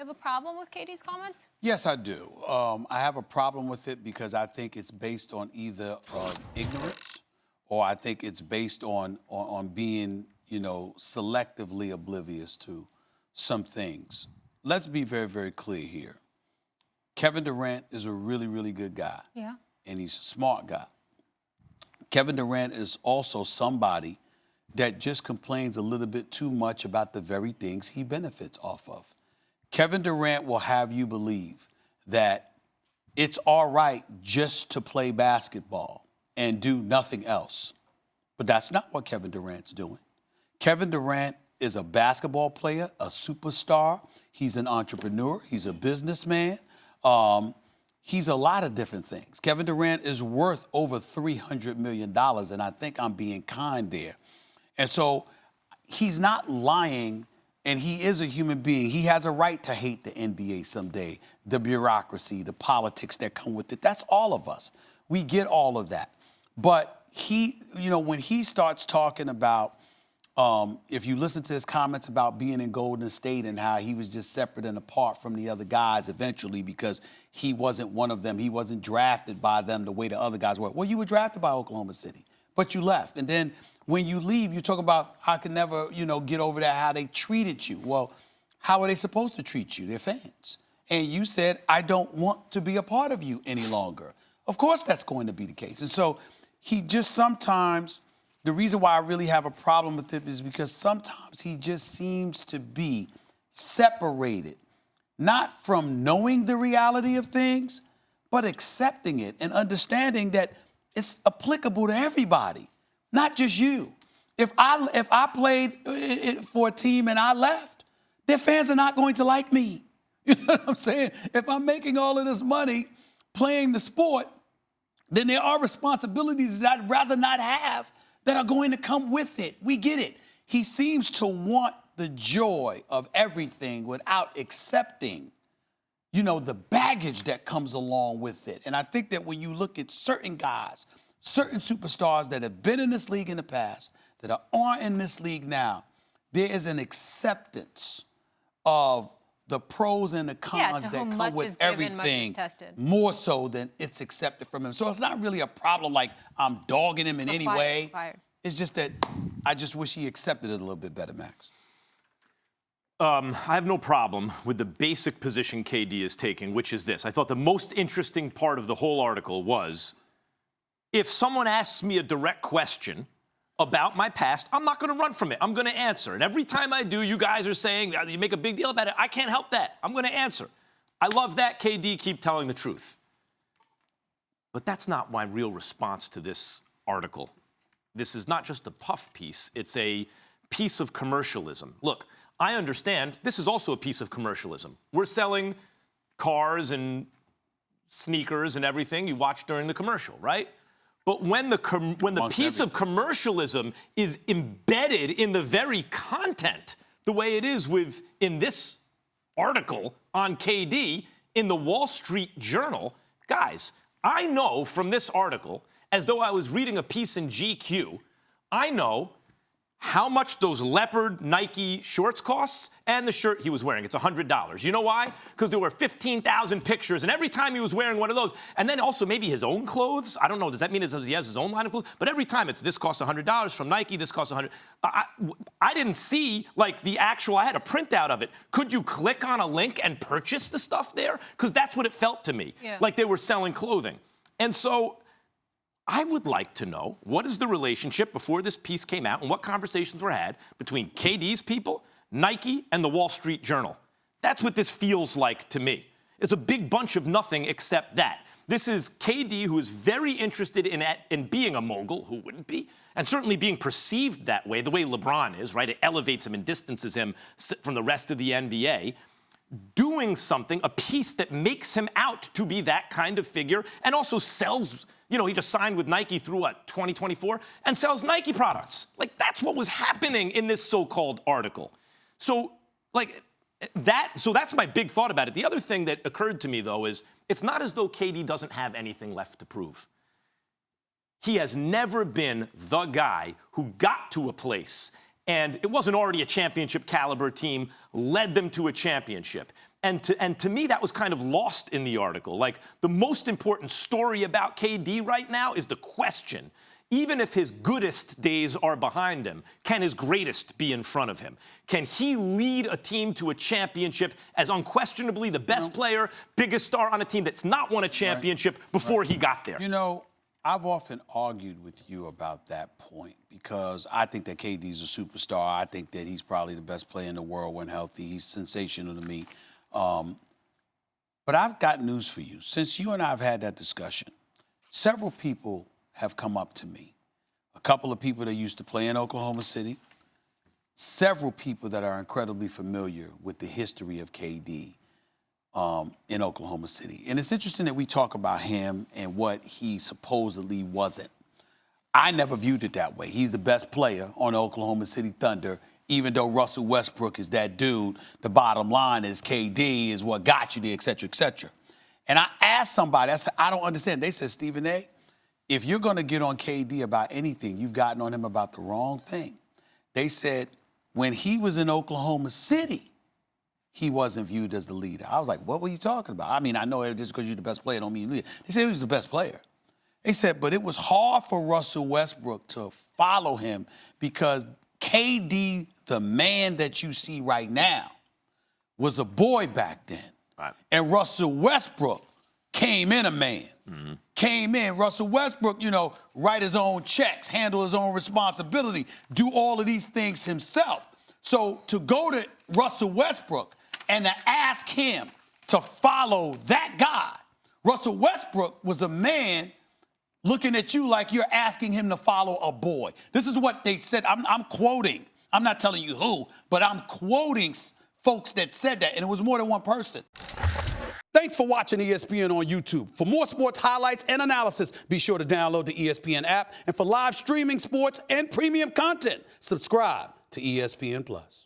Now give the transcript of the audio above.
you have a problem with KD's comments? Yes, I do. I have a problem with it because I think it's based on either ignorance or I think it's based on being, selectively oblivious to some things. Let's be very, very clear here. Kevin Durant is a really, really good guy. Yeah. And he's a smart guy. Kevin Durant is also somebody that just complains a little bit too much about the very things he benefits off of. Kevin Durant will have you believe that it's all right just to play basketball and do nothing else. But that's not what Kevin Durant's doing. Kevin Durant is a basketball player, a superstar. He's an entrepreneur. He's a businessman. He's a lot of different things. Kevin Durant is worth over $300 million, and I think I'm being kind there. And so he's not lying, and he is a human being. He has a right to hate the NBA someday, the bureaucracy, the politics that come with it. That's all of us. We get all of that. But he, when he starts talking about, if you listen to his comments about being in Golden State and how he was just separate and apart from the other guys eventually because he wasn't one of them. He wasn't drafted by them the way the other guys were. Well, you were drafted by Oklahoma City, but you left. And then when you leave, you talk about I could never, get over that, how they treated you. Well, how are they supposed to treat you? They're fans. And you said, I don't want to be a part of you any longer. Of course that's going to be the case. And so he just sometimes, the reason why I really have a problem with it is because sometimes he just seems to be separated, not from knowing the reality of things, but accepting it and understanding that it's applicable to everybody, not just you. If I played for a team and I left, their fans are not going to like me. You know what I'm saying? If I'm making all of this money playing the sport, then there are responsibilities that I'd rather not have that are going to come with it. We get it. He seems to want the joy of everything without accepting, the baggage that comes along with it. And I think that when you look at certain guys, certain superstars that have been in this league in the past, that are in this league now, there is an acceptance of the pros and the cons that come with everything more so than it's accepted from him. So it's not really a problem like I'm dogging him in any way. It's just that I just wish he accepted it a little bit better, Max. I have no problem with the basic position KD is taking, which is this. I thought the most interesting part of the whole article was if someone asks me a direct question about my past, I'm not going to run from it. I'm going to answer. And every time I do, you guys are saying, you make a big deal about it. I can't help that. I'm going to answer. I love that, KD. Keep telling the truth. But that's not my real response to this article. This is not just a puff piece. It's a piece of commercialism. Look, I understand this is also a piece of commercialism. We're selling cars and sneakers and everything you watch during the commercial, right? But when the piece of commercialism is embedded in the very content, the way it is in this article on KD in the Wall Street Journal, guys, I know from this article, as though I was reading a piece in GQ, I know how much those leopard Nike shorts cost and the shirt he was wearing. It's $100. You know why? Because there were 15,000 pictures, and every time he was wearing one of those, and then also maybe his own clothes. I don't know. Does that mean he has his own line of clothes? But every time it's this costs $100 from Nike, this costs $100. I didn't see like the actual. I had a printout of it. Could you click on a link and purchase the stuff there? Because that's what it felt to me, like they were selling clothing. And so I would like to know what is the relationship before this piece came out and what conversations were had between KD's people, Nike, and the Wall Street Journal. That's what this feels like to me. It's a big bunch of nothing except that. This is KD, who is very interested in being a mogul, who wouldn't be, and certainly being perceived that way, the way LeBron is, right? It elevates him and distances him from the rest of the NBA. Doing something, a piece that makes him out to be that kind of figure and also sells, he just signed with Nike through 2024 and sells Nike products. Like, that's what was happening in this so-called article. So, that's my big thought about it. The other thing that occurred to me, though, is it's not as though KD doesn't have anything left to prove. He has never been the guy who got to a place and it wasn't already a championship caliber team, led them to a championship. And to me, that was kind of lost in the article. Like, the most important story about KD right now is the question, even if his goodest days are behind him, can his greatest be in front of him? Can he lead a team to a championship as unquestionably the best player, biggest star on a team that's not won a championship before he got there? You know, I've often argued with you about that point because I think that KD's a superstar. I think that he's probably the best player in the world when healthy. He's sensational to me. But I've got news for you. Since you and I have had that discussion, several people have come up to me. A couple of people that used to play in Oklahoma City, several people that are incredibly familiar with the history of KD in Oklahoma City. And it's interesting that we talk about him and what he supposedly wasn't. I never viewed it that way. He's the best player on the Oklahoma City Thunder, even though Russell Westbrook is that dude. The bottom line is KD is what got you there, et cetera, et cetera. And I asked somebody, I said, I don't understand. They said, Stephen A., if you're going to get on KD about anything, you've gotten on him about the wrong thing. They said when he was in Oklahoma City, he wasn't viewed as the leader. I was like, what were you talking about? I mean, I know just because you're the best player don't mean leader. They said he was the best player. They said, but it was hard for Russell Westbrook to follow him because KD, the man that you see right now, was a boy back then. Right. And Russell Westbrook came in a man. Mm-hmm. Came in, Russell Westbrook, you know, write his own checks, handle his own responsibility, do all of these things himself. So to go to Russell Westbrook and to ask him to follow that guy, Russell Westbrook was a man looking at you like you're asking him to follow a boy. This is what they said. I'm quoting. I'm not telling you who, but I'm quoting folks that said that, and it was more than one person. Thanks for watching ESPN on YouTube. For more sports highlights and analysis, be sure to download the ESPN app. And for live streaming sports and premium content, subscribe to ESPN+.